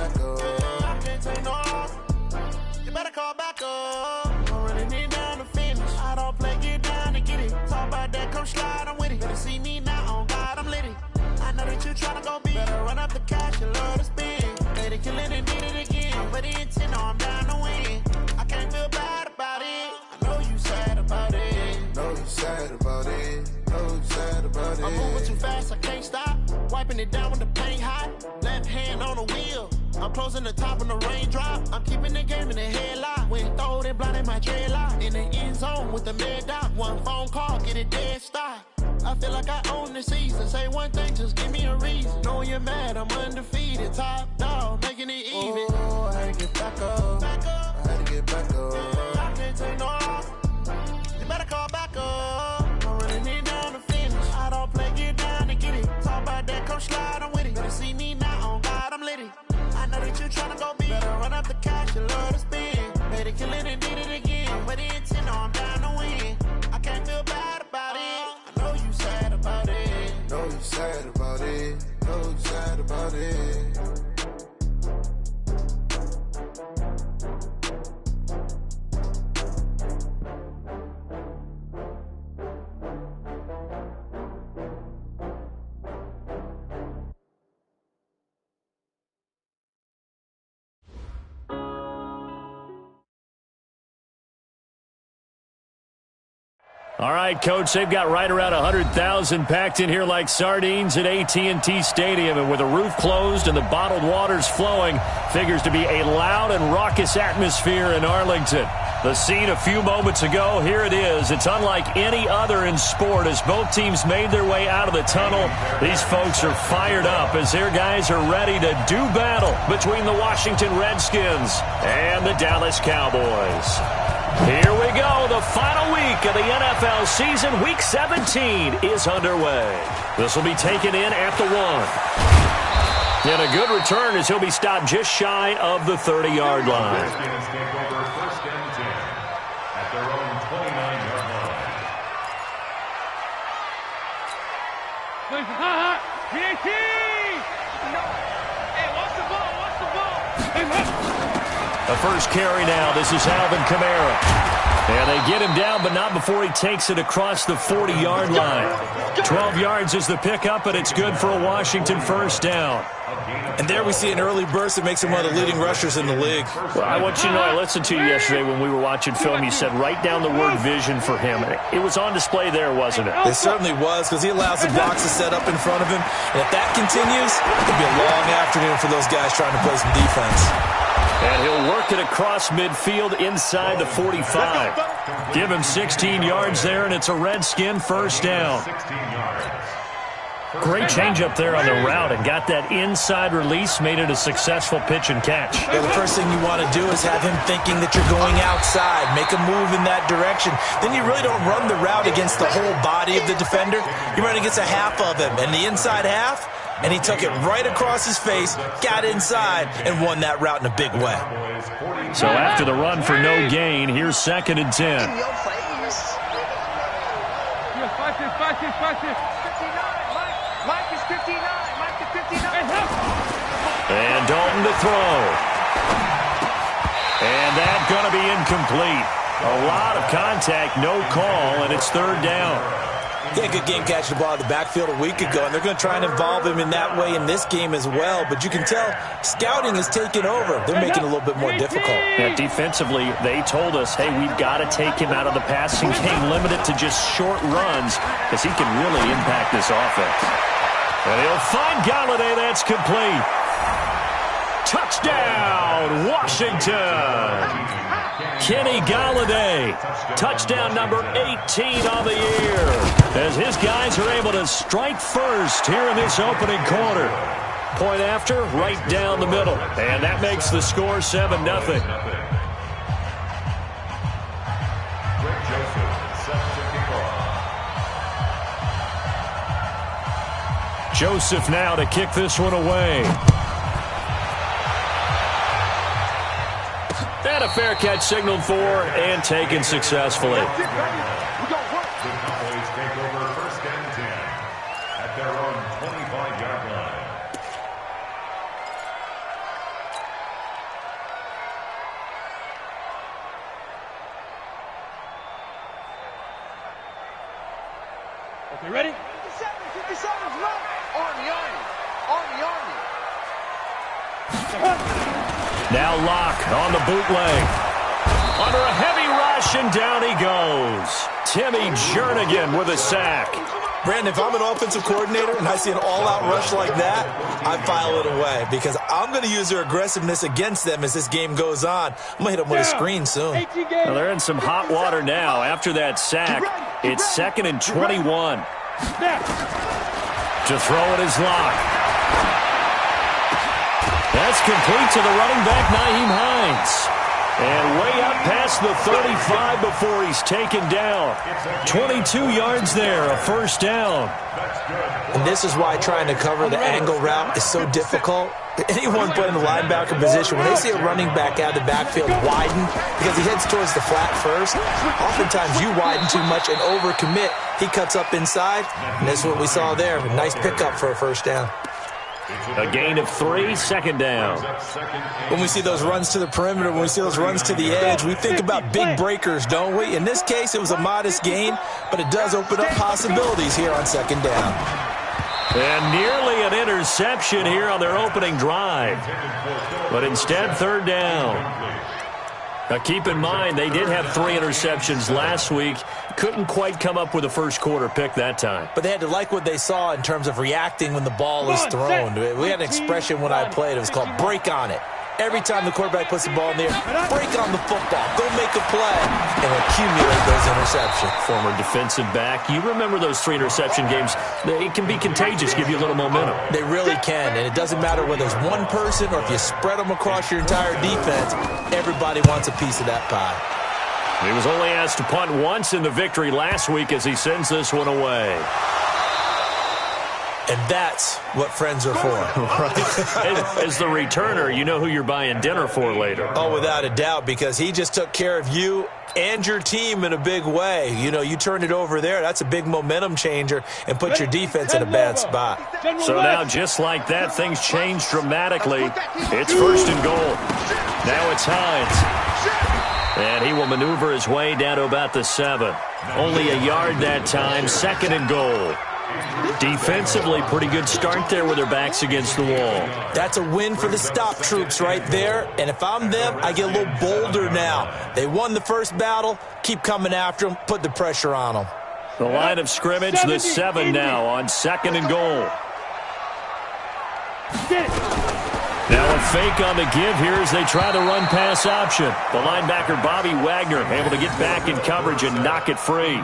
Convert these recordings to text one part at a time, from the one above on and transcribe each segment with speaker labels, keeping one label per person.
Speaker 1: back up. I can't take no loss. You better call back up. Don't really need down to finish. I don't play, get down to get it. Talk about that, come slide, I'm with it. Better see me now, on God, I'm litty. I know that you tryna go big. Better run up the cash, you love to spend. Better kill it and did it again. But the intent, no, I'm down to win. I can't feel bad about it. I know you sad about it.
Speaker 2: Know you sad about it. Know you sad about it.
Speaker 1: I'm moving too fast, I can't stop. Wiping it down when the paint hot. Left hand on the wheel. I'm closing the top when the raindrop. I'm keeping the game in the headlock. When throwed and blinded my dreadlock. In the end zone with the mad dot. One phone call, get it dead stop. I feel like I own the season. Say one thing, just give me a reason. Knowing you're mad, I'm undefeated. Top dog, making it even.
Speaker 2: Oh, I had to get back up. I had to get back up.
Speaker 1: I can't take no loss. You better call back up. Don't really need down to finish. I don't play, get down to get it. Talk about that, come slide, I'm with it. Better see me now, on God, I'm litty. I know that you tryna go big. Better run up the cash, you love to spend. Better kill it and did it again. But the intent, no, I'm down to win. I can't feel bad about it. I know you sad about it.
Speaker 2: Know you sad about it. Know you sad about it.
Speaker 3: All right, Coach, they've got right around 100,000 packed in here like sardines at AT&T Stadium. And with the roof closed and the bottled waters flowing, figures to be a loud and raucous atmosphere in Arlington. The scene a few moments ago, here it is. It's unlike any other in sport as both teams made their way out of the tunnel. These folks are fired up as their guys are ready to do battle between the Washington Redskins and the Dallas Cowboys. Here we go. The final week of the NFL season, Week 17, is underway. This will be taken in at the 1. And a good return as he'll be stopped just shy of the 30-yard line.
Speaker 4: Redskins take over first and 10 at their own 29-yard line.
Speaker 5: Hey, watch the ball, watch the ball.
Speaker 3: The first carry now. This is Alvin Kamara. And they get him down, but not before he takes it across the 40-yard line. 12 yards is the pickup, and it's good for a Washington first down.
Speaker 6: And there we see an early burst that makes him one of the leading rushers in the league.
Speaker 3: Well, I want you to know, I listened to you yesterday when we were watching film. You said write down the word vision for him. It was on display there, wasn't it?
Speaker 6: It certainly was, because he allows the blocks to set up in front of him. And if that continues, it'll be a long afternoon for those guys trying to play some defense.
Speaker 3: And he'll work it across midfield inside the 45. Give him 16 yards there, and it's a Redskin first down.
Speaker 4: 16 yards.
Speaker 3: Great change up there on the route and got that inside release, made it a successful pitch and catch.
Speaker 6: Yeah, the first thing you want to do is have him thinking that you're going outside, make a move in that direction. Then you really don't run the route against the whole body of the defender. You run against a half of him, and the inside half, and he took it right across his face, got inside, and won that route in a big way.
Speaker 3: So after the run for no gain, here's 2nd and 10.
Speaker 5: Mike is 59. Mike is 59.
Speaker 3: And Dalton to throw. And that's going to be incomplete. A lot of contact, no call, and it's 3rd down.
Speaker 6: He had a good game catching the ball in the backfield a week ago, and they're going to try and involve him in that way in this game as well. But you can tell scouting has taken over. They're making it a little bit more difficult.
Speaker 3: Yeah, defensively, they told us, hey, we've got to take him out of the passing game, limit it to just short runs, because he can really impact this offense. And he'll find Galladay. That's complete. Touchdown, Washington. Kenny Galladay, touchdown number 18 on the year, as his guys are able to strike first here in this opening quarter. Point after, right down the middle, and that makes the score 7-0. Joseph now to kick this one away. And a fair catch signaled for and taken successfully.
Speaker 4: The Cowboys take over first and 10 at their own 25-yard line.
Speaker 5: Okay, ready?
Speaker 7: 57's left. Army.
Speaker 3: Now Locke on the bootleg. Under a heavy rush, and down he goes. Timmy Jernigan with a sack.
Speaker 6: Brandon, if I'm an offensive coordinator and I see an all-out rush like that, I file it away because I'm going to use their aggressiveness against them as this game goes on. I'm going to hit them with a screen soon.
Speaker 3: Well, they're in some hot water now. After that sack, it's 2nd and 21. To throw it is Locke. That's complete to the running back, Nyheim Hines. And way up past the 35 before he's taken down. 22 yards there, a first down.
Speaker 6: And this is why trying to cover the angle route is so difficult. Anyone playing the linebacker position, when they see a running back out of the backfield widen because he heads towards the flat first, oftentimes you widen too much and overcommit. He cuts up inside, and that's what we saw there. A nice pickup for a first down.
Speaker 3: A gain of 3, second down.
Speaker 6: When we see those runs to the perimeter, when we see those runs to the edge, we think about big breakers, don't we? In this case, it was a modest gain, but it does open up possibilities here on second down.
Speaker 3: And nearly an interception here on their opening drive. But instead, third down. Now, keep in mind, they did have 3 interceptions last week. Couldn't quite come up with a first quarter pick that time.
Speaker 6: But they had to like what they saw in terms of reacting when the ball is thrown. We had an expression when I played. It was called break on it. Every time the quarterback puts the ball in the air, break on the football. Go make a play and accumulate those interceptions.
Speaker 3: Former defensive back. You remember those 3 interception games. It can be contagious, give you a little momentum.
Speaker 6: They really can, and it doesn't matter whether it's one person or if you spread them across your entire defense, everybody wants a piece of that pie.
Speaker 3: He was only asked to punt once in the victory last week as he sends this one away.
Speaker 6: And that's what friends are for.
Speaker 3: Right. As the returner, you know who you're buying dinner for later.
Speaker 6: Oh, without a doubt, because he just took care of you and your team in a big way. You know, you turned it over there. That's a big momentum changer and put your defense in a bad spot.
Speaker 3: So now, just like that, things change dramatically. It's 1st and goal. Now it's Hines. And he will maneuver his way down to about the 7. Only a yard that time, 2nd and goal. Defensively, pretty good start there with their backs against the wall.
Speaker 6: That's a win for the stop troops right there. And if I'm them, I get a little bolder now. They won the first battle. Keep coming after them. Put the pressure on them.
Speaker 3: The line of scrimmage, the 7 now on 2nd and goal. Now a fake on the give here as they try the run-pass option. The linebacker, Bobby Wagner, able to get back in coverage and knock it free.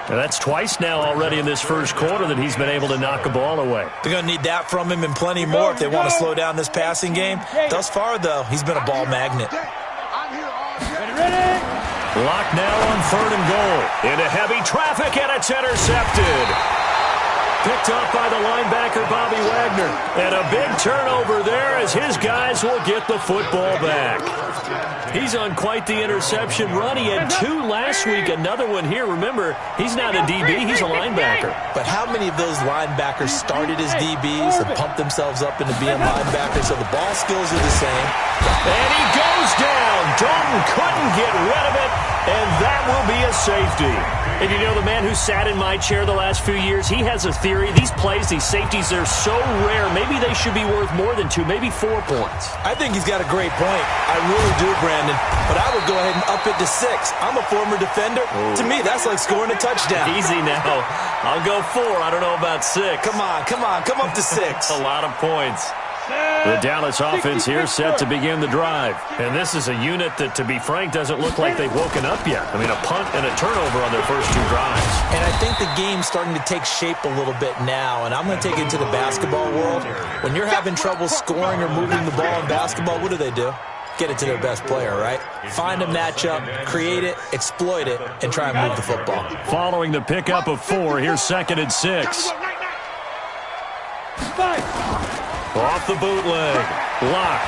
Speaker 3: Now that's twice now already in this first quarter that he's been able to knock a ball away.
Speaker 6: They're going to need that from him and plenty more if they want to slow down this passing game. Thus far, though, he's been a ball magnet.
Speaker 3: Lock now on 3rd and goal. Into heavy traffic, and it's intercepted. Picked up by the linebacker, Bobby Wagner. And a big turnover there as his guys will get the football back. He's on quite the interception run. He had 2 last week, another one here. Remember, he's not a DB, he's a linebacker.
Speaker 6: But how many of those linebackers started as DBs and pumped themselves up into being linebackers? So the ball skills are the same.
Speaker 3: And he goes down. Dalton couldn't get rid of it, and that will be a safety. And you know, the man who sat in my chair the last few years, he has a theory. These plays, these safeties, they're so rare. Maybe they should be worth more than 2, maybe 4 points.
Speaker 6: I think he's got a great point. I really do, Brandon. But I would go ahead and up it to 6. I'm a former defender. Ooh. To me, that's like scoring a touchdown.
Speaker 3: Easy now. I'll go 4. I don't know about 6.
Speaker 6: Come on. Come up to 6.
Speaker 3: A lot of points. The Dallas offense here set to begin the drive. And this is a unit that, to be frank, doesn't look like they've woken up yet. I mean, a punt and a turnover on their first 2 drives.
Speaker 6: And I think the game's starting to take shape a little bit now. And I'm going to take it into the basketball world. When you're having trouble scoring or moving the ball in basketball, what do? Get it to their best player, right? Find a matchup, create it, exploit it, and try and move the football.
Speaker 3: Following the pickup of 4, here's 2nd and 6. Off the bootleg. Lock.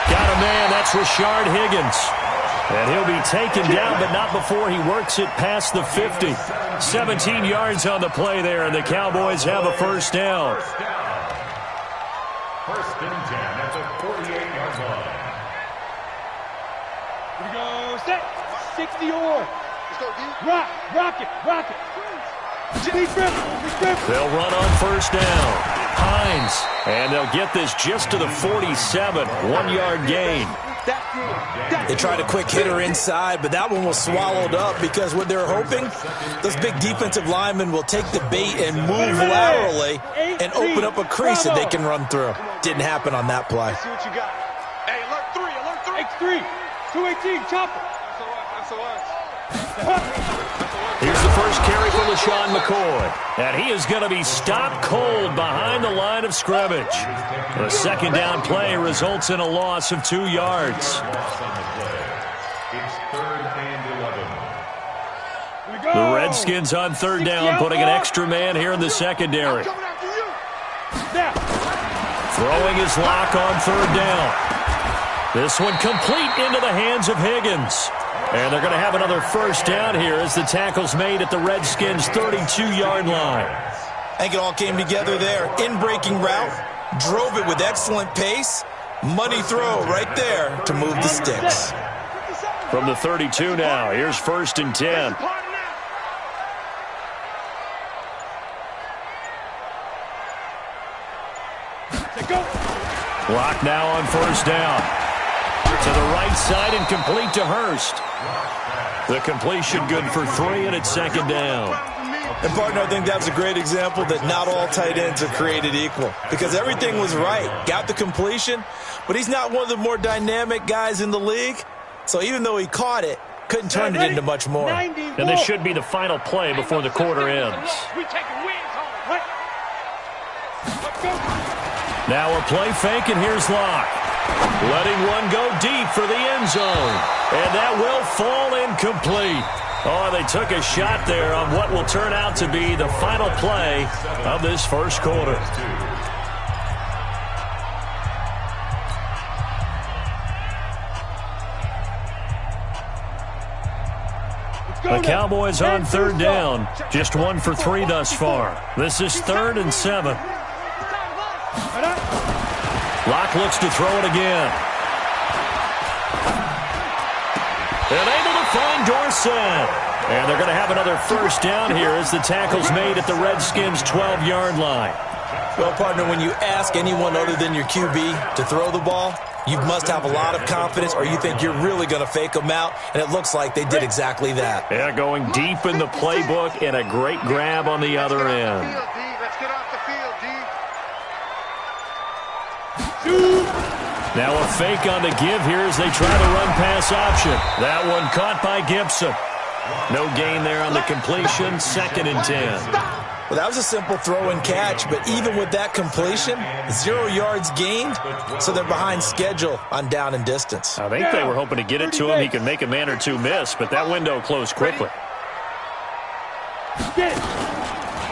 Speaker 3: Got a man. That's Rashard Higgins. And he'll be taken down, but not before he works it past the 50. 17 yards on the play there, and the Cowboys have a first down.
Speaker 4: 1st and 10 at the 48-yard line.
Speaker 5: Here we go. Set. 60 or. Rock it.
Speaker 3: They'll run on first down. Hines, and they'll get this just to the 47, 1-yard gain.
Speaker 6: They tried a quick hitter inside, but that one was swallowed up because what they're hoping, those big defensive linemen will take the bait and move laterally and open up a crease that they can run through. Didn't happen on that play.
Speaker 7: See what you got. Hey, alert 3.
Speaker 5: X3. 218, chopper.
Speaker 7: That's us.
Speaker 3: Here's the first carry for LaShawn McCoy. And he is going to be stopped cold behind the line of scrimmage. The second down play results in a loss of 2 yards.
Speaker 4: It's 3rd and 11.
Speaker 3: The Redskins on third down, putting an extra man here in the secondary. Throwing his lock on third down. This one complete into the hands of Higgins. And they're going to have another first down here as the tackle's made at the Redskins' 32-yard line.
Speaker 6: I think it all came together there. In-breaking route, drove it with excellent pace. Money throw right there to move the sticks.
Speaker 3: From the 32 now, here's 1st and 10. Lock now on first down. To the right side and complete to Hurst. The completion good for 3, and it's second down.
Speaker 6: And, partner, I think that's a great example that not all tight ends are created equal because everything was right. Got the completion, but he's not one of the more dynamic guys in the league. So even though he caught it, couldn't turn it into much more.
Speaker 3: And this should be the final play before the quarter ends. Now a play fake, and here's Locke. Letting one go deep for the end zone. And that will fall incomplete. Oh, they took a shot there on what will turn out to be the final play of this first quarter. The Cowboys on third down. Just 1 for 3 thus far. This is 3rd and 7. Locke looks to throw it again. And able to find Dorsett. And they're going to have another first down here as the tackle's made at the Redskins' 12-yard line.
Speaker 6: Well, partner, when you ask anyone other than your QB to throw the ball, you must have a lot of confidence or you think you're really going to fake them out, and it looks like they did exactly that.
Speaker 3: Yeah, going deep in the playbook and a great grab on the other end.
Speaker 7: Let's get off the field, D.
Speaker 3: Now a fake on the give here as they try the run-pass option. That one caught by Gibson. No gain there on the completion, 2nd and 10.
Speaker 6: Well, that was a simple throw and catch, but even with that completion, 0 yards gained, so they're behind schedule on down and distance.
Speaker 3: I think they were hoping to get it to him. He could make a man or two miss, but that window closed quickly.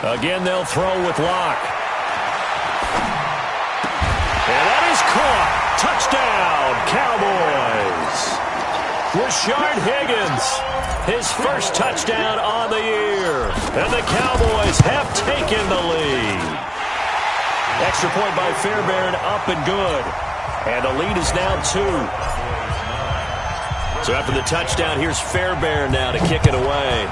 Speaker 3: Again, they'll throw with Locke. And that is caught. Touchdown, Cowboys. Rashard Higgins, his first touchdown on the year. And the Cowboys have taken the lead. Extra point by Fairbairn, up and good. And the lead is now 2. So after the touchdown, here's Fairbairn now to kick it away.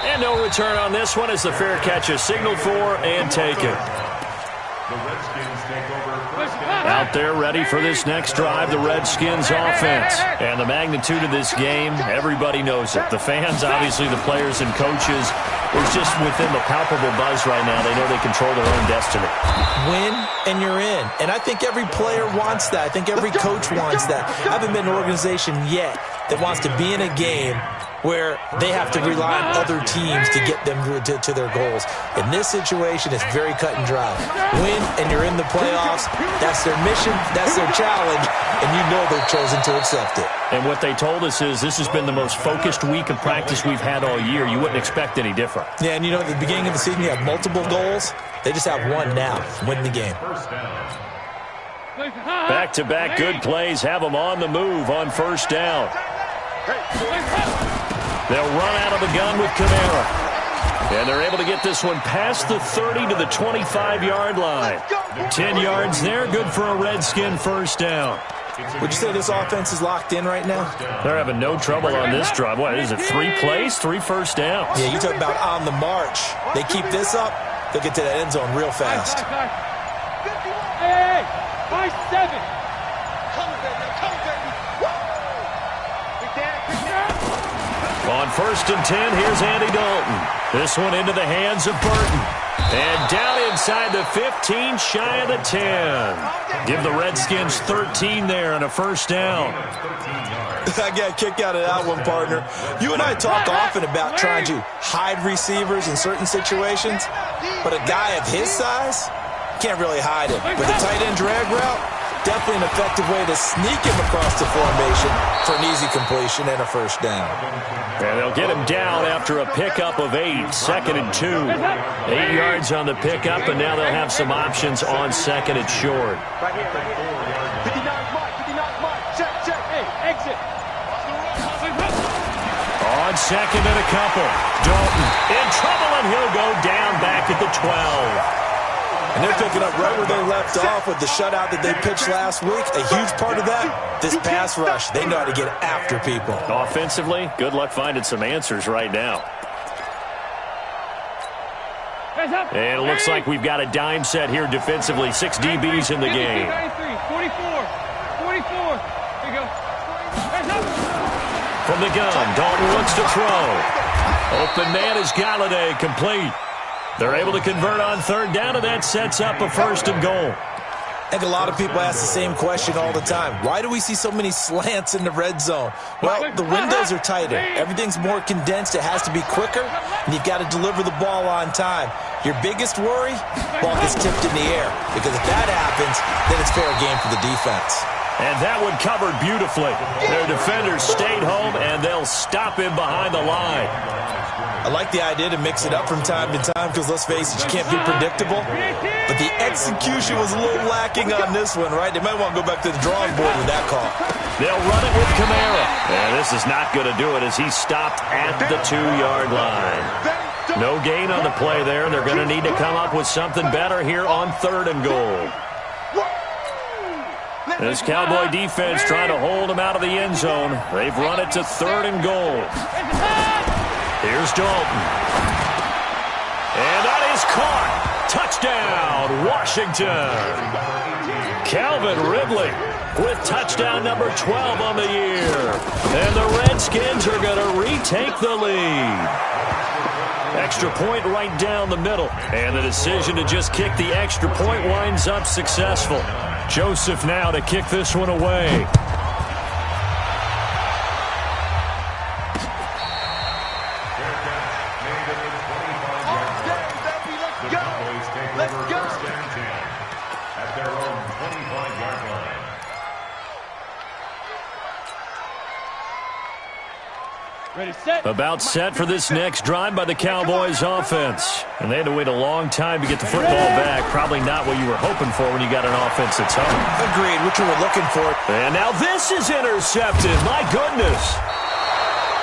Speaker 3: And no return on this one as the fair catch is signaled for and taken.
Speaker 4: The Redskins take over first down.
Speaker 3: Out there ready for this next drive, the Redskins offense. And the magnitude of this game, everybody knows it. The fans, obviously the players and coaches, it's just within the palpable buzz right now. They know they control their own destiny.
Speaker 6: Win and you're in. And I think every player wants that. I think every coach wants that. I haven't been an organization yet that wants to be in a game where they have to rely on other teams to get them to their goals. In this situation, it's very cut and dry. Win and you're in the playoffs. That's their mission. That's their challenge. And you know they've chosen to accept it.
Speaker 3: And what they told us is this has been the most focused week of practice we've had all year. You wouldn't expect any different.
Speaker 6: Yeah, and you know at the beginning of the season you have multiple goals. They just have one now. Win the game.
Speaker 4: First down.
Speaker 3: Back-to-back good plays have them on the move on first down. They'll run out of the gun with Kamara. And they're able to get this one past the 30 to the 25-yard line. 10 yards there, good for a Redskin first down.
Speaker 6: Would you say this offense is locked in right now?
Speaker 3: They're having no trouble on this drive. What is it, 3 plays, 3 first downs?
Speaker 6: Yeah, you talk about on the march. They keep this up, they'll get to that end zone real fast.
Speaker 5: Hey, 5-7.
Speaker 3: On 1st and 10, here's Andy Dalton. This one into the hands of Burton. And down inside the 15, shy of the 10. Give the Redskins 13 there and a first down.
Speaker 6: I got a kick out of that one, partner. You and I talk often about trying to hide receivers in certain situations, but a guy of his size can't really hide him. But the tight end drag route, definitely an effective way to sneak him across the formation for an easy completion and a first down.
Speaker 3: And they'll get him down after a pickup of 8, 2nd and 2. 8 yards on the pickup, and now they'll have some options on 2nd and short.
Speaker 5: Right here. 59 mark. Check. Hey, exit.
Speaker 3: On 2nd and a couple. Dalton in trouble, and he'll go down back at the 12.
Speaker 6: And they're picking up right where they left off with the shutout that they pitched last week. A huge part of that, this pass rush. They know how to get after people.
Speaker 3: Offensively, good luck finding some answers right now. And it looks like we've got a dime set here defensively. 6 DBs in the game.
Speaker 5: 44. Here you go.
Speaker 3: From the gun, Dalton looks to throw. Open man is Galladay, complete. They're able to convert on 3rd down, and that sets up a 1st and goal.
Speaker 6: I think a lot of people ask the same question all the time. Why do we see so many slants in the red zone? Well, the windows are tighter. Everything's more condensed. It has to be quicker, and you've got to deliver the ball on time. Your biggest worry? Ball gets tipped in the air, because if that happens, then it's fair game for the defense.
Speaker 3: And that one covered beautifully. Their defenders stayed home, and they'll stop him behind the line.
Speaker 6: I like the idea to mix it up from time to time because, let's face it, you can't be predictable. But the execution was a little lacking on this one, right? They might want to go back to the drawing board with that call.
Speaker 3: They'll run it with Kamara. And this is not going to do it as he stopped at the 2-yard line. No gain on the play there. They're going to need to come up with something better here on 3rd and goal. This Cowboy defense trying to hold him out of the end zone. They've run it to 3rd and goal. Here's Dalton. And that is caught. Touchdown, Washington. Calvin Ridley with touchdown number 12 on the year. And the Redskins are going to retake the lead. Extra point right down the middle. And the decision to just kick the extra point winds up successful. Joseph now to kick this one away. About set for this next drive by the Cowboys offense. And they had to wait a long time to get the football back. Probably not what you were hoping for when you got an offense that's home.
Speaker 6: Agreed, what you were looking for.
Speaker 3: And now this is intercepted. My goodness.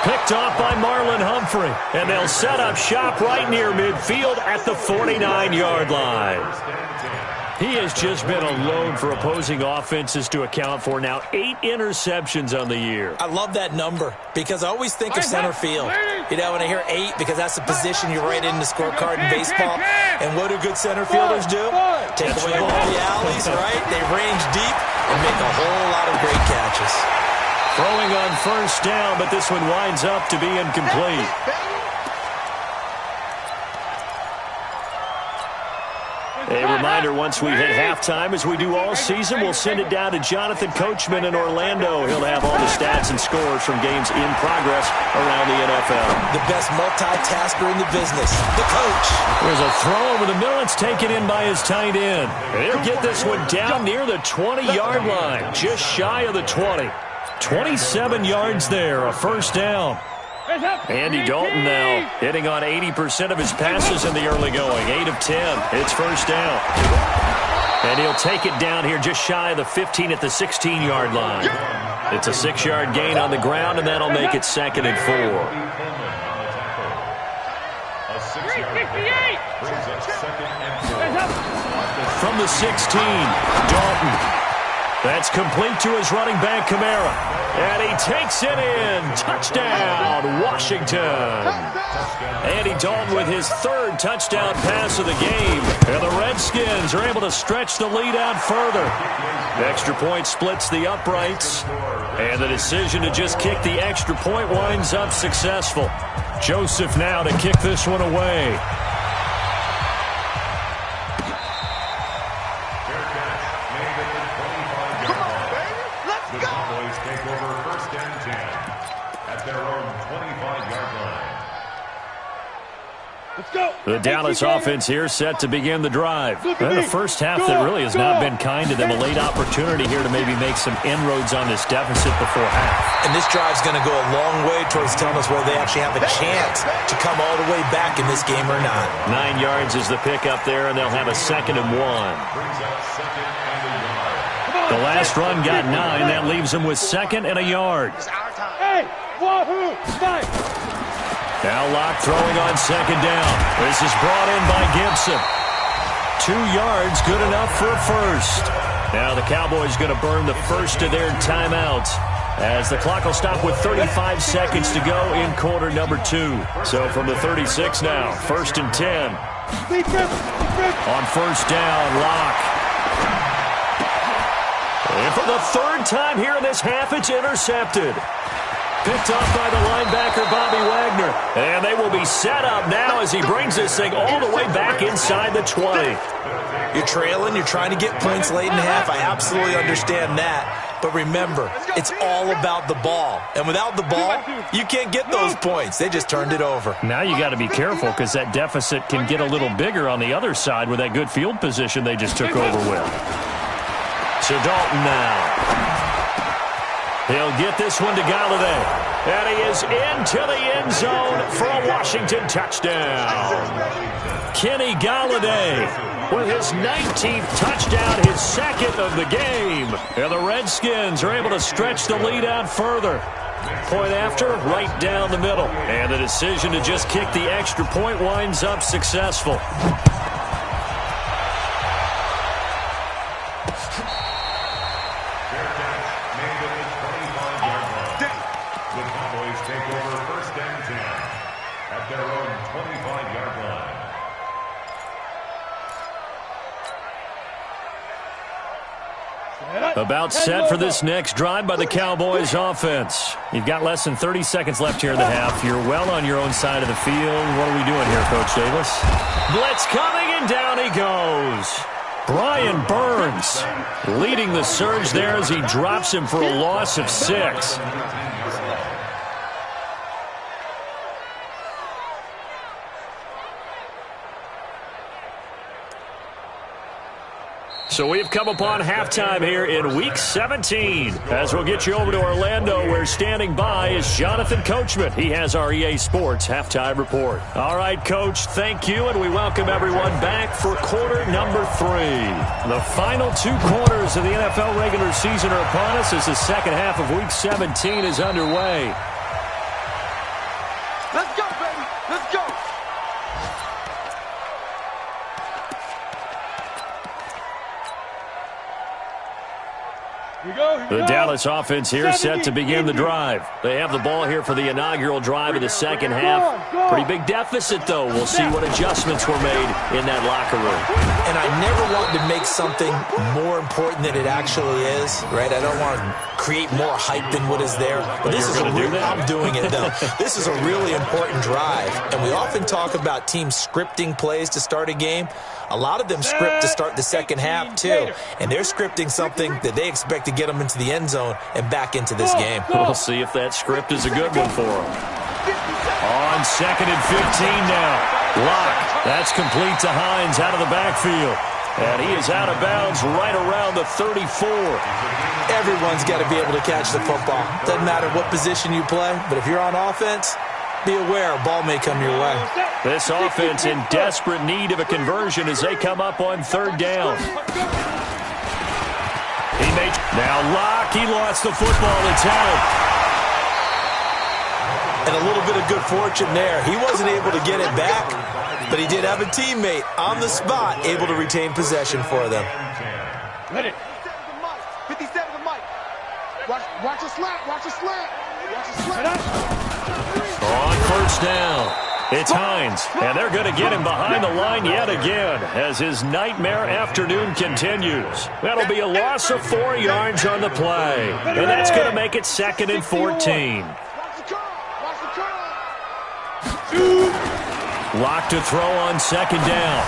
Speaker 3: Picked off by Marlon Humphrey. And they'll set up shop right near midfield at the 49-yard line. He has just been a load for opposing offenses to account for. Now 8 interceptions on the year.
Speaker 6: I love that number because I always think of center field. You know, when I hear 8, because that's the position you write in the scorecard in baseball. And what do good center fielders do? Take away all the alleys, right? They range deep and make a whole lot of great catches.
Speaker 3: Throwing on 1st down, but this one winds up to be incomplete. A reminder, once we hit halftime, as we do all season, we'll send it down to Jonathan Coachman in Orlando. He'll have all the stats and scores from games in progress around the NFL.
Speaker 6: The best multitasker in the business, the coach.
Speaker 3: There's a throw over the middle. It's taken in by his tight end. They'll get this one down near the 20-yard line, just shy of the 20. 27 yards there, a 1st down. Andy Dalton now hitting on 80% of his passes in the early going. 8 of 10. It's 1st down. And he'll take it down here just shy of the 15 at the 16-yard line. It's a 6-yard gain on the ground, and that'll make it 2nd and 4.
Speaker 4: A 6-yard gain brings us 2nd and 4.
Speaker 3: From the 16, Dalton. That's complete to his running back, Kamara. And he takes it in. Touchdown, Washington. Andy Dalton with his third touchdown pass of the game. And the Redskins are able to stretch the lead out further. The extra point splits the uprights. And the decision to just kick the extra point winds up successful. Joseph now to kick this one away.
Speaker 4: The Cowboys take over first and 10 at their own 25-yard line.
Speaker 5: Let's go.
Speaker 3: The Dallas offense here set to begin the drive. And the first half that really has not been kind to them. A late opportunity here to maybe make some inroads on this deficit before half.
Speaker 6: And this drive's going to go a long way towards telling us whether they actually have a chance to come all the way back in this game or not.
Speaker 3: 9 yards is the pickup there, and they'll have a 2nd and 1.
Speaker 4: Brings up 2nd and a yard.
Speaker 3: The last run got 9. That leaves them with 2nd and a yard.
Speaker 5: Hey, wahoo, fight.
Speaker 3: Now Locke throwing on 2nd down. This is brought in by Gibson. 2 yards, good enough for a first. Now the Cowboys going to burn the first of their timeouts as the clock will stop with 35 seconds to go in quarter number 2. So from the 36 now, 1st and 10. On 1st down, Locke. And for the 3rd time here in this half, it's intercepted. Picked off by the linebacker, Bobby Wagner. And they will be set up now as he brings this thing all the way back inside the 20.
Speaker 6: You're trailing. You're trying to get points late in the half. I absolutely understand that. But remember, it's all about the ball. And without the ball, you can't get those points. They just turned it over.
Speaker 3: Now you got to be careful because that deficit can get a little bigger on the other side with that good field position they just took over with. So Dalton now. He'll get this one to Galladay. And he is into the end zone for a Washington touchdown. Kenny Galladay with his 19th touchdown, his 2nd of the game. And the Redskins are able to stretch the lead out further. Point after, right down the middle. And the decision to just kick the extra point winds up successful. About set for this next drive by the Cowboys offense. You've got less than 30 seconds left here in the half. You're well on your own side of the field. What are we doing here, Coach Davis? Blitz coming, and down he goes. Brian Burns leading the surge there as he drops him for a loss of 6. So we've come upon halftime here in Week 17. As we'll get you over to Orlando, where standing by is Jonathan Coachman. He has our EA Sports Halftime Report. All right, Coach, thank you, and we welcome everyone back for quarter number 3. The final 2 quarters of the NFL regular season are upon us as the second half of Week 17 is underway.
Speaker 5: Let's go, baby. Let's go.
Speaker 3: The Dallas offense here set to begin the drive. They have the ball here for the inaugural drive of the second half. Pretty big deficit, though. We'll see what adjustments were made in that locker room.
Speaker 6: And I never want to make something more important than it actually is, right? I don't want to create more hype than what is there. But this is I'm doing it, though. This is a really important drive. And we often talk about teams scripting plays to start a game. A lot of them script to start the second half, too. And they're scripting something that they expect to get them into the end zone and back into this game.
Speaker 3: We'll see if that script is a good one for them. On 2nd and 15 now. Locke. That's complete to Hines out of the backfield. And he is out of bounds right around the 34.
Speaker 6: Everyone's got to be able to catch the football. Doesn't matter what position you play, but if you're on offense, be aware a ball may come your way.
Speaker 3: This offense in desperate need of a conversion as they come up on 3rd down. Now Locke, he lost the football. It's held.
Speaker 6: And a little bit of good fortune there. He wasn't able to get it back, but he did have a teammate on the spot able to retain possession for them.
Speaker 7: 57 to Mike. Watch a slant. Watch a slant. Watch a slant.
Speaker 3: On first down, it's Hines, and they're going to get him behind the line yet again as his nightmare afternoon continues. That'll be a loss of 4 yards on the play, and that's going to make it 2nd and 14. Lock to throw on 2nd down.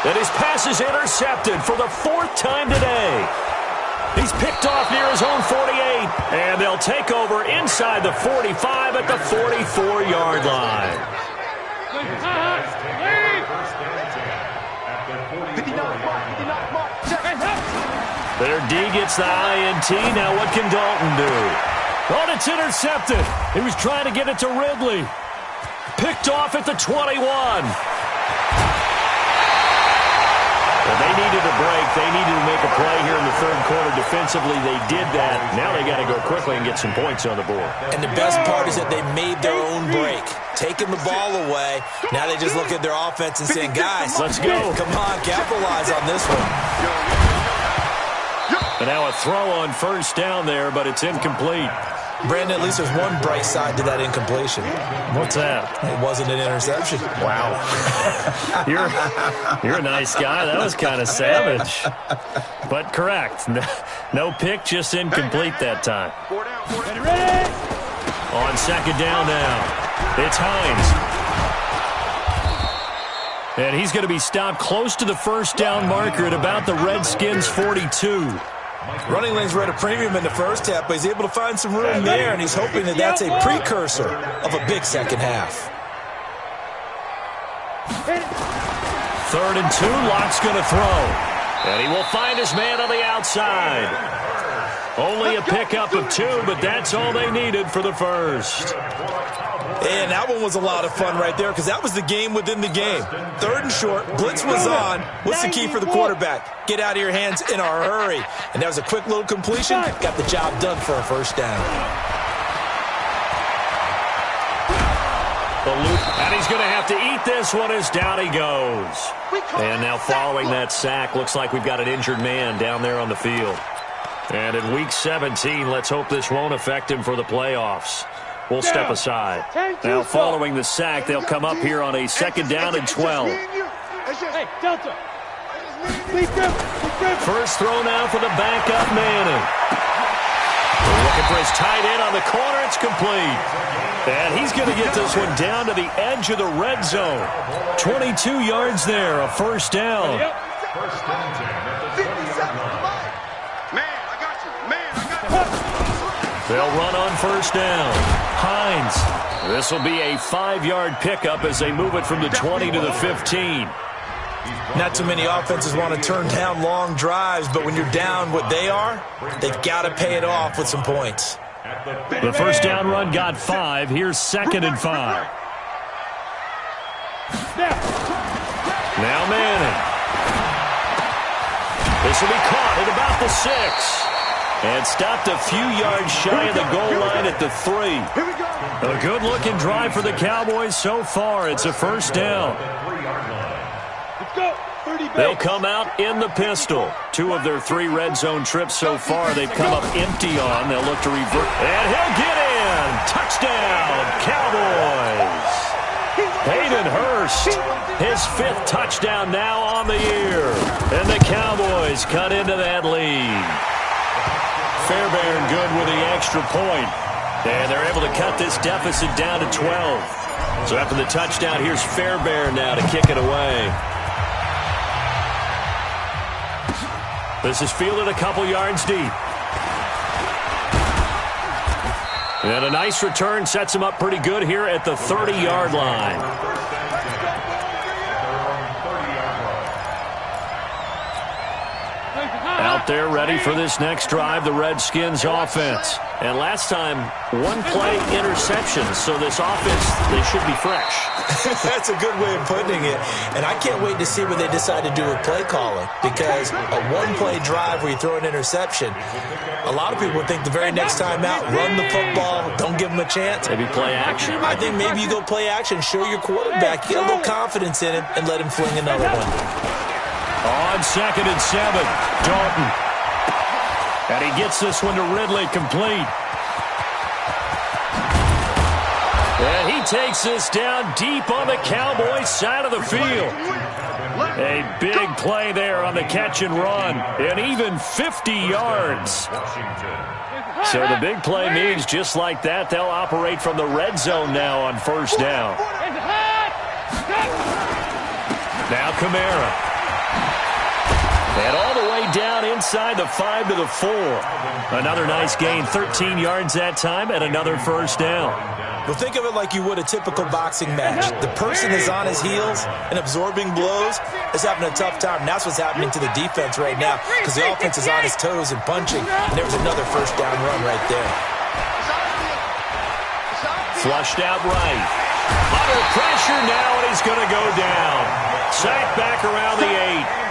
Speaker 3: And his pass is intercepted for the 4th time today. He's picked off near his own 48, and they'll take over inside the 45 at the 44-yard line.
Speaker 5: 59 mark.
Speaker 3: Their D gets the INT. Now what can Dalton do? Oh, it's intercepted. He was trying to get it to Ridley. Picked off at the 21. Well, they needed a break. They needed to make a play here in the 3rd quarter. Defensively, they did that. Now they got to go quickly and get some points on the board.
Speaker 6: And the best part is that they made their own break, taking the ball away. Now they just look at their offense and saying, guys,
Speaker 3: let's go.
Speaker 6: Come on, capitalize on this one.
Speaker 3: And now a throw on first down there, but it's incomplete.
Speaker 6: Brandon, at least there's one bright side to that incompletion.
Speaker 3: What's that?
Speaker 6: It wasn't an interception.
Speaker 3: Wow. You're a nice guy. That was kind of savage. But correct. No pick, just incomplete that time. On 2nd down now, it's Hines. And he's going to be stopped close to the first down marker at about the Redskins' 42.
Speaker 6: Running lanes were at a premium in the first half, but he's able to find some room there, and he's hoping that that's a precursor of a big second half.
Speaker 3: 3rd and 2, Lock's going to throw. And he will find his man on the outside. Only a pickup of 2, but that's all they needed for the first.
Speaker 6: And that one was a lot of fun right there because that was the game within the game. 3rd and short, blitz was on. What's the key for the quarterback? Get out of your hands in a hurry. And that was a quick little completion. Got the job done for a first down.
Speaker 3: The loop, and he's going to have to eat this one as down he goes. And now following that sack, looks like we've got an injured man down there on the field. And in Week 17, let's hope this won't affect him for the playoffs. We'll step aside. Now, following the sack, they'll come up here on a 2nd down and 12.
Speaker 5: Hey, Delta.
Speaker 3: First throw now for the backup Manning. Looking for his tight end on the corner. It's complete. And he's going to get this one down to the edge of the red zone. 22 yards there, a first down.
Speaker 4: First down, 57.
Speaker 7: Man, I got you.
Speaker 3: They'll run on first down. Hines. This will be a 5-yard pickup as they move it from the 20 to the 15.
Speaker 6: Not too many offenses want to turn down long drives, but when you're down what they are, they've got to pay it off with some points.
Speaker 3: The first down run got 5. Here's 2nd and 5. Now Manning. This will be caught at about the 6. And stopped a few yards shy of the goal line at the 3. A good-looking drive for the Cowboys so far. It's a first down. They'll come out in the pistol. 2 of their 3 red zone trips so far they've come up empty on. They'll look to revert. And he'll get in. Touchdown, Cowboys. Hayden Hurst, his 5th touchdown now on the year. And the Cowboys cut into that lead. Fairbairn good with the extra point. And they're able to cut this deficit down to 12. So after the touchdown, here's Fairbairn now to kick it away. This is fielded a couple yards deep. And a nice return sets him up pretty good here at the 30-yard line. Out there ready for this next drive, the Redskins offense. And last time, 1-play interception. So this offense, they should be fresh.
Speaker 6: That's a good way of putting it. And I can't wait to see what they decide to do with play calling. Because a 1-play drive where you throw an interception, a lot of people think the very next time out, run the football, don't give them a chance.
Speaker 3: Maybe play action?
Speaker 6: I think maybe you go play action, show your quarterback, get a little confidence in him, and let him fling another one.
Speaker 3: On 2nd and 7, Dalton. And he gets this one to Ridley, complete. And he takes this down deep on the Cowboys side of the field. A big play there on the catch and run. And even 50 yards. So the big play means just like that, they'll operate from the red zone now on first down. Now Kamara. And all the way down inside the 5 to the 4. Another nice gain, 13 yards that time, and another first down.
Speaker 6: Well, think of it like you would a typical boxing match. The person is on his heels and absorbing blows is having a tough time. And that's what's happening to the defense right now because the offense is on his toes and punching. And there's another first down run right there.
Speaker 3: Flushed out right. Under pressure now, and he's going to go down. Sacked back around the 8.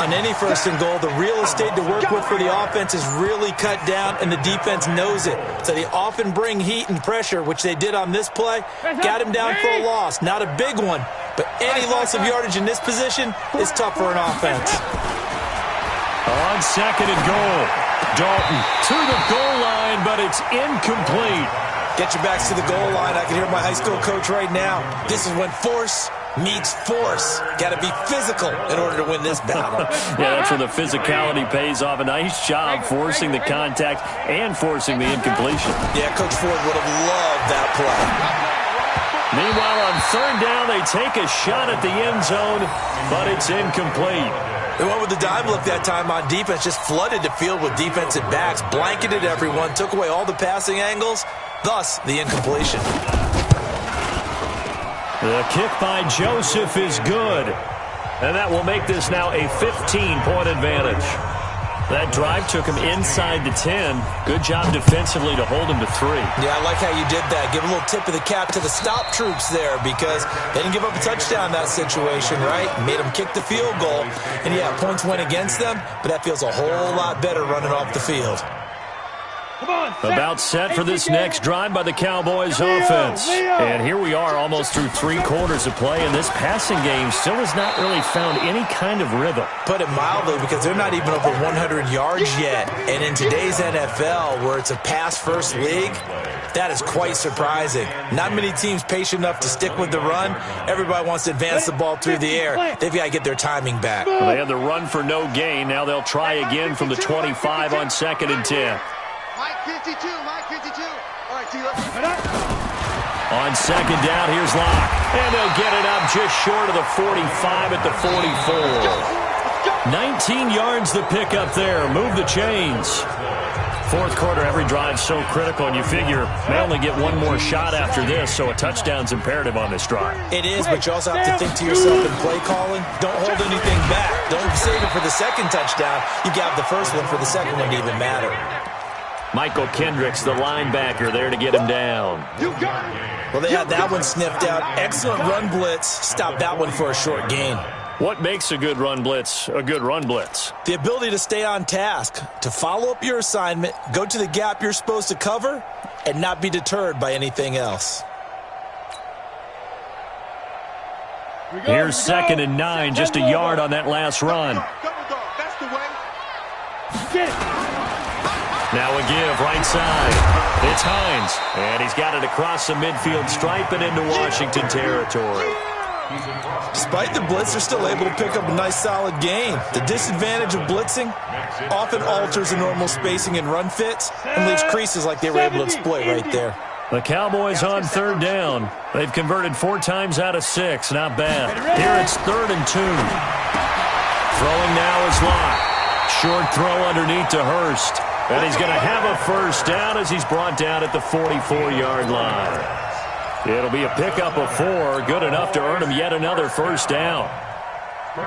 Speaker 6: On any first and goal, the real estate to work with for the offense is really cut down, and the defense knows it. So they often bring heat and pressure, which they did on this play. Got him down for a loss. Not a big one, but any loss of yardage in this position is tough for an offense.
Speaker 3: On second and goal, Dalton to the goal line, but it's incomplete.
Speaker 6: Get your backs to the goal line. I can hear my high school coach right now. This is when force meets force. Got to be physical in order to win this battle.
Speaker 3: Yeah, that's where the physicality pays off. A nice job forcing the contact and forcing the incompletion.
Speaker 6: Yeah, Coach Ford would have loved that play.
Speaker 3: Meanwhile, on third down, they take a shot at the end zone, but it's incomplete.
Speaker 6: They went with the dime look that time on defense, just flooded the field with defensive backs, blanketed everyone, took away all the passing angles, thus the incompletion.
Speaker 3: The kick by Joseph is good. And that will make this now a 15-point advantage. That drive took him inside the 10. Good job defensively to hold him to 3.
Speaker 6: Yeah, I like how you did that. Give a little tip of the cap to the stop troops there because they didn't give up a touchdown in that situation, right? Made them kick the field goal. And, yeah, points went against them, but that feels a whole lot better running off the field.
Speaker 3: About set for this next drive by the Cowboys offense. And here we are almost through 3 quarters of play, and this passing game still has not really found any kind of rhythm.
Speaker 6: Put it mildly, because they're not even over 100 yards yet. And in today's NFL, where it's a pass-first league, that is quite surprising. Not many teams patient enough to stick with the run. Everybody wants to advance the ball through the air. They've got to get their timing back.
Speaker 3: Well, they had the run for no gain. Now they'll try again from the 25 on second and 10.
Speaker 7: Mike 52, Mike 52. All right, T-Lip.
Speaker 3: On second down, here's Locke. And they'll get it up just short of the 45 at the 44. 19 yards the pick up there. Move the chains. Fourth quarter, every drive so critical, and you figure they only get one more shot after this, so a touchdown's imperative on this drive.
Speaker 6: It is, but you also have to think to yourself in play calling, don't hold anything back. Don't save it for the second touchdown. You got the first one for the second one to even matter.
Speaker 3: Michael Kendricks, the linebacker, there to get him down.
Speaker 6: Well, they had that one sniffed out. Excellent run blitz. Stopped that one for a short gain.
Speaker 3: What makes a good run blitz a good run blitz?
Speaker 6: The ability to stay on task, to follow up your assignment, go to the gap you're supposed to cover, and not be deterred by anything else.
Speaker 3: Here's second and 9, just a yard on that last run.
Speaker 7: That's the way.
Speaker 3: Now a give, right side. It's Hines, and he's got it across the midfield stripe and into Washington territory.
Speaker 6: Despite the blitz, they're still able to pick up a nice solid gain. The disadvantage of blitzing often alters the normal spacing and run fits and leaves creases like they were able to exploit right there.
Speaker 3: The Cowboys on third down. They've converted 4 times out of 6. Not bad. Here it's 3rd and 2. Throwing now is Locke. Short throw underneath to Hurst. And he's going to have a first down as he's brought down at the 44-yard line. It'll be a pickup of 4, good enough to earn him yet another first down.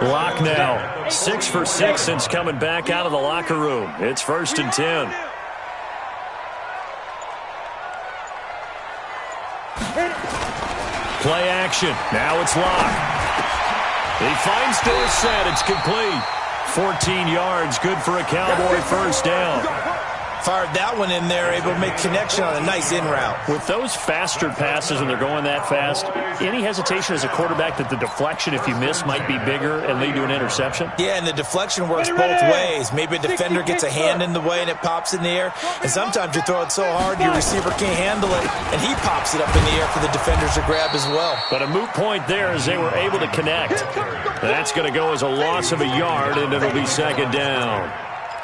Speaker 3: Locke now, 6 for 6 since coming back out of the locker room. It's 1st and 10. Play action. Now it's Locke. He finds Dorsett. It's complete. 14 yards, good for a Cowboy first down.
Speaker 6: Fired that one in there, able to make connection on a nice in route.
Speaker 3: With those faster passes and they're going that fast, any hesitation as a quarterback that the deflection, if you miss, might be bigger and lead to an interception?
Speaker 6: Yeah, and the deflection works both ways. Maybe a defender gets a hand in the way and it pops in the air, and sometimes you throw it so hard your receiver can't handle it, and he pops it up in the air for the defenders to grab as well.
Speaker 3: But a moot point there as they were able to connect. That's going to go as a loss of a yard, and it'll be second down.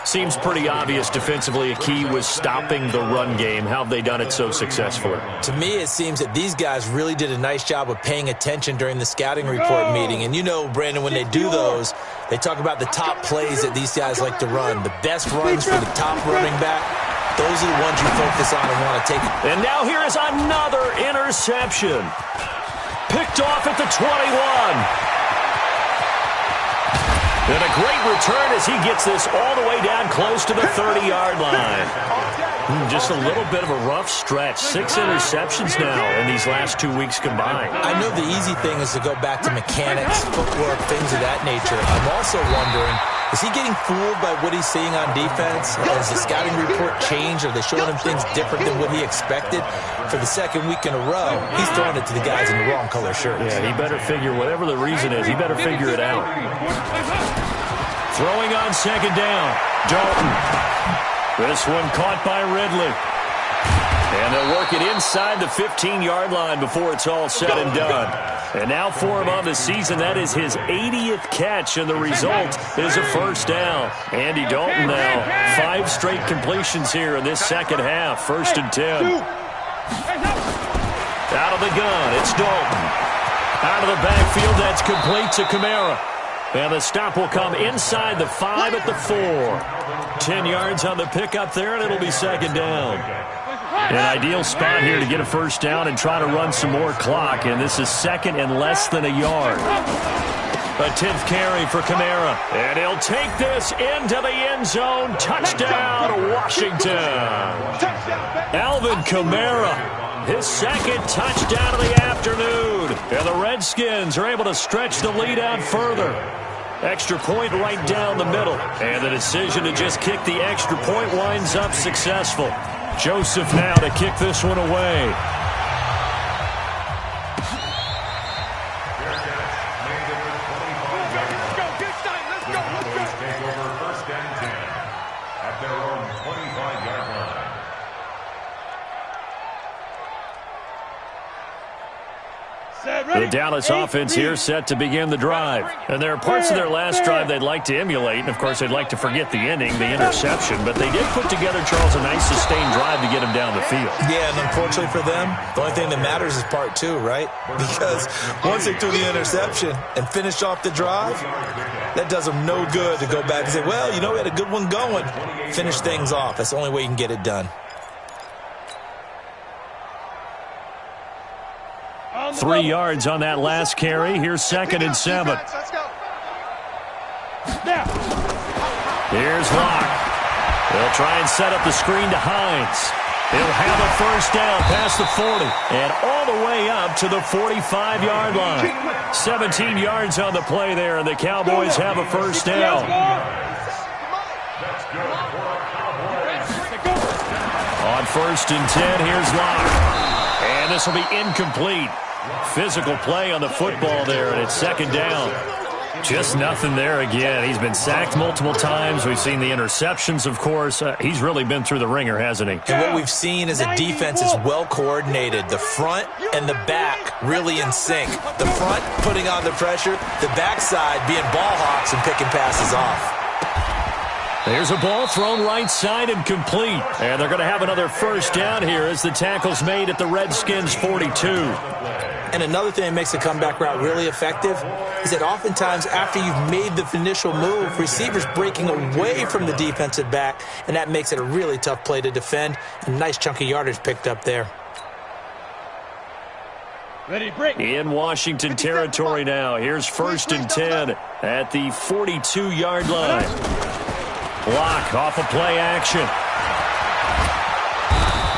Speaker 3: Seems pretty obvious defensively a key was stopping the run game. How have they done it so successfully?
Speaker 6: To me, it seems that these guys really did a nice job of paying attention during the scouting report meeting. And you know, Brandon, when they do those, they talk about the top plays that these guys like to run. The best runs for the top running back, those are the ones you focus on and want to take.
Speaker 3: And now here is another interception. Picked off at the 21. And a great return as he gets this all the way down close to the 30-yard line. Just a little bit of a rough stretch. 6 interceptions now in these last 2 weeks combined.
Speaker 6: I know the easy thing is to go back to mechanics, footwork, things of that nature. I'm also wondering, is he getting fooled by what he's seeing on defense? Has the scouting report changed? Are they showing him things different than what he expected? For the second week in a row, he's throwing it to the guys in the wrong color shirts.
Speaker 3: Yeah, he better figure, whatever the reason is, he better figure it out. Throwing on second down, Dalton. This one caught by Ridley. And they'll work it inside the 15-yard line before it's all said and done. And now for him on the season, that is his 80th catch, and the result is a first down. Andy Dalton now, 5 straight completions here in this second half. 1st and 10. Out of the gun, it's Dalton. Out of the backfield, that's complete to Kamara. And the stop will come inside the 5 at the 4. 10 yards on the pickup there, and it'll be second down. An ideal spot here to get a first down and try to run some more clock, and this is second and less than a yard. A 10th carry for Kamara, and he'll take this into the end zone. Touchdown, Washington. Alvin Kamara, his second touchdown of the afternoon. And the Redskins are able to stretch the lead out further. Extra point right down the middle. And the decision to just kick the extra point winds up successful. Joseph now to kick this one away. The Dallas offense here set to begin the drive. And there are parts of their last drive they'd like to emulate. And, of course, they'd like to forget the ending, the interception. But they did put together, Charles, a nice sustained drive to get him down the field.
Speaker 6: Yeah, and unfortunately for them, the only thing that matters is part 2, right? Because once they threw the interception and finished off the drive, that does them no good to go back and say, well, you know, we had a good one going. Finish things off. That's the only way you can get it done.
Speaker 3: 3 yards on that last carry. Here's 2nd and 7. Here's Locke. They'll try and set up the screen to Hines. He'll have a first down past the 40 and all the way up to the 45-yard line. 17 yards on the play there, and the Cowboys have a first down. On 1st and 10, here's Locke. And this will be incomplete. Physical play on the football there, and it's second down. Just nothing there again. He's been sacked multiple times. We've seen the interceptions, of course. He's really been through the ringer, hasn't he?
Speaker 6: And what we've seen is a defense is well coordinated. The front and the back really in sync. The front putting on the pressure, the backside being ball hawks and picking passes off.
Speaker 3: There's a ball thrown right side and complete. And they're going to have another first down here as the tackle's made at the Redskins 42.
Speaker 6: And another thing that makes the comeback route really effective is that oftentimes after you've made the initial move, receivers breaking away from the defensive back, and that makes it a really tough play to defend. A nice chunk of yardage picked up there.
Speaker 5: Ready, break.
Speaker 3: In Washington territory now. Here's 1st and 10 at the 42-yard line. Block off of play action.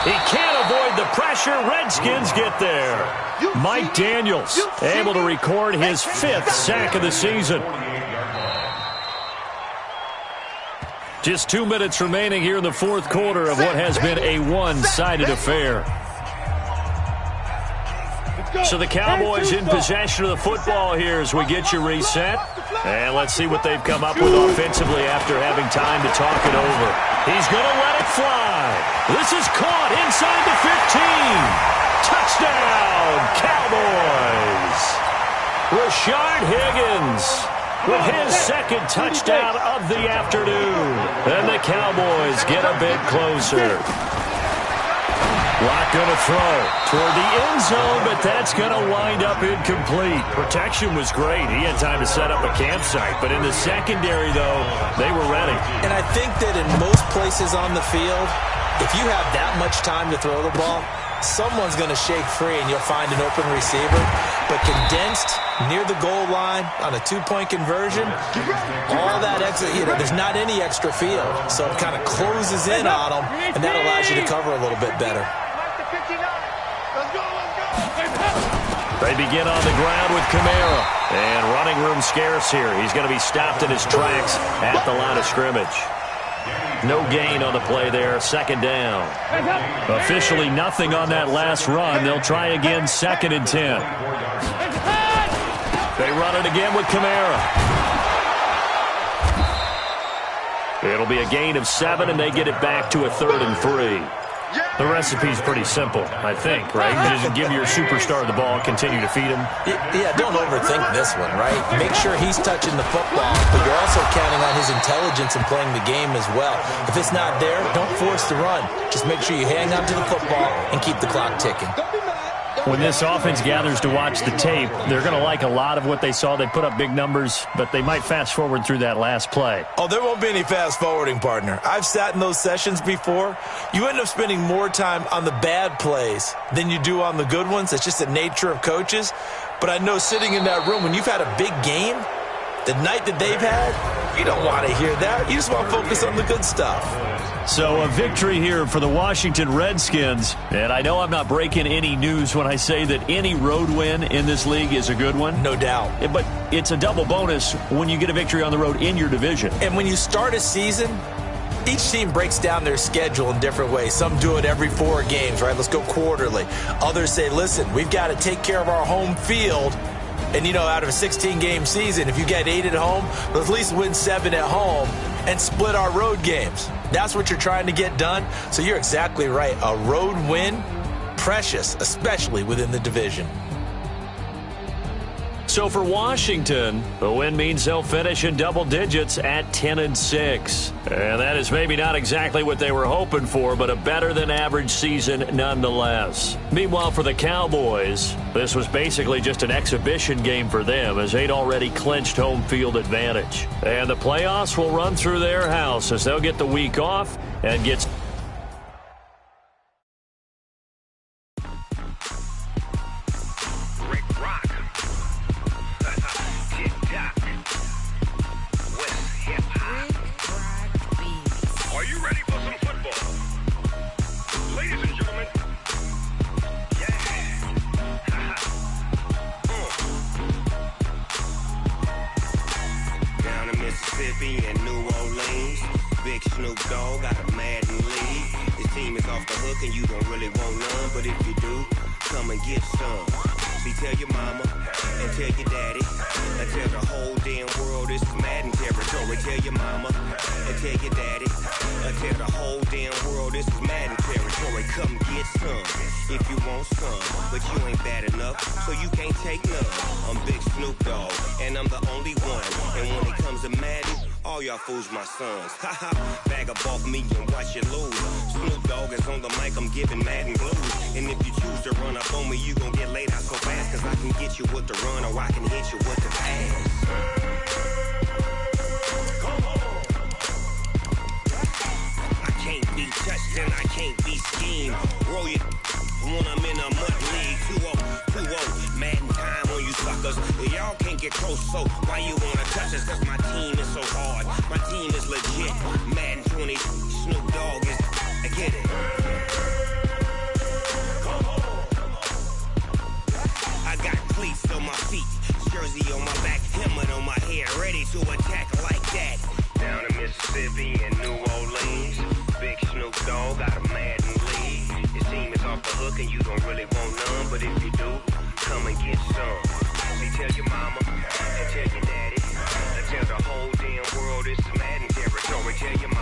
Speaker 3: He can't avoid the pressure. Redskins get there. Mike Daniels able to record his 5th sack of the season. Just 2 minutes remaining here in the fourth quarter of what has been a one-sided affair. So the Cowboys in possession of the football here as we get you reset. And let's see what they've come up with offensively after having time to talk it over. He's going to let it fly. This is caught inside the 15. Touchdown, Cowboys. Rashard Higgins with his second touchdown of the afternoon. And the Cowboys get a bit closer. Lock going to throw toward the end zone, but that's going to wind up incomplete. Protection was great. He had time to set up a campsite, but in the secondary, though, they were ready.
Speaker 6: And I think that in most places on the field, if you have that much time to throw the ball, someone's going to shake free and you'll find an open receiver. But condensed near the goal line on a two-point conversion, all that extra, there's not any extra field. So it kind of closes in on them, and that allows you to cover a little bit better.
Speaker 3: They begin on the ground with Kamara. And running room scarce here. He's going to be stopped in his tracks at the line of scrimmage. No gain on the play there. Second down. Officially nothing on that last run. They'll try again, 2nd and 10. They run it again with Kamara. It'll be a gain of 7, and they get it back to a 3rd and 3. The recipe's pretty simple, I think, right? You just give your superstar the ball, continue to feed him.
Speaker 6: Yeah, don't overthink this one, right? Make sure he's touching the football, but you're also counting on his intelligence and playing the game as well. If it's not there, don't force the run. Just make sure you hang on to the football and keep the clock ticking.
Speaker 3: When this offense gathers to watch the tape, they're going to like a lot of what they saw. They put up big numbers, but they might fast forward through that last play.
Speaker 6: Oh, there won't be any fast forwarding, partner. I've sat in those sessions before. You end up spending more time on the bad plays than you do on the good ones. It's just the nature of coaches. But I know sitting in that room, when you've had a big game, the night that they've had, you don't want to hear that. You just want to focus on the good stuff.
Speaker 3: So a victory here for the Washington Redskins. And I know I'm not breaking any news when I say that any road win in this league is a good one.
Speaker 6: No doubt.
Speaker 3: But it's a double bonus when you get a victory on the road in your division.
Speaker 6: And when you start a season, each team breaks down their schedule in different ways. Some do it every 4 games, right? Let's go quarterly. Others say, listen, we've got to take care of our home field. And, out of a 16-game season, if you get 8 at home, let's at least win 7 at home and split our road games. That's what you're trying to get done. So you're exactly right. A road win, precious, especially within the division.
Speaker 3: So for Washington, the win means they'll finish in double digits at 10-6. And that is maybe not exactly what they were hoping for, but a better-than-average season nonetheless. Meanwhile, for the Cowboys, this was basically just an exhibition game for them as they'd already clinched home field advantage. And the playoffs will run through their house as they'll get the week off and get...
Speaker 8: and New Orleans, big Snoop Dogg got a Madden lead. His team is off the hook and you don't really want none, but if you do, come and get some. See, tell your mama and tell your daddy and tell the whole damn world this is Madden territory. Tell your mama and tell your daddy and tell the whole damn world this is Madden territory. Come get some if you want some, but you ain't bad enough, so you can't take none. I'm Big Snoop Dogg and I'm the only one, and when it comes to Madden, all y'all fools my sons. Haha, bag up off me and watch you lose. Snoop Dogg is on the mic, I'm giving Madden blues. And if you choose to run up on me, you gon' get laid out so fast, cause I can get you with the run or I can hit you with the pass. I can't be touched and I can't be schemed. Roll you when I'm in a mud league. 2-0, Madden time on you suckers. Y'all can't get close, so why you wanna touch us? Cause my team is so hard, my team is legit. Madden 20, Snoop Dogg is, I get it. I got cleats on my feet, jersey on my back, helmet on my head, ready to attack like that. Down in Mississippi and New hook and you don't really want none. But if you do, come and get some. See, tell your mama and tell your daddy. And tell the whole damn world it's Madden territory. Tell your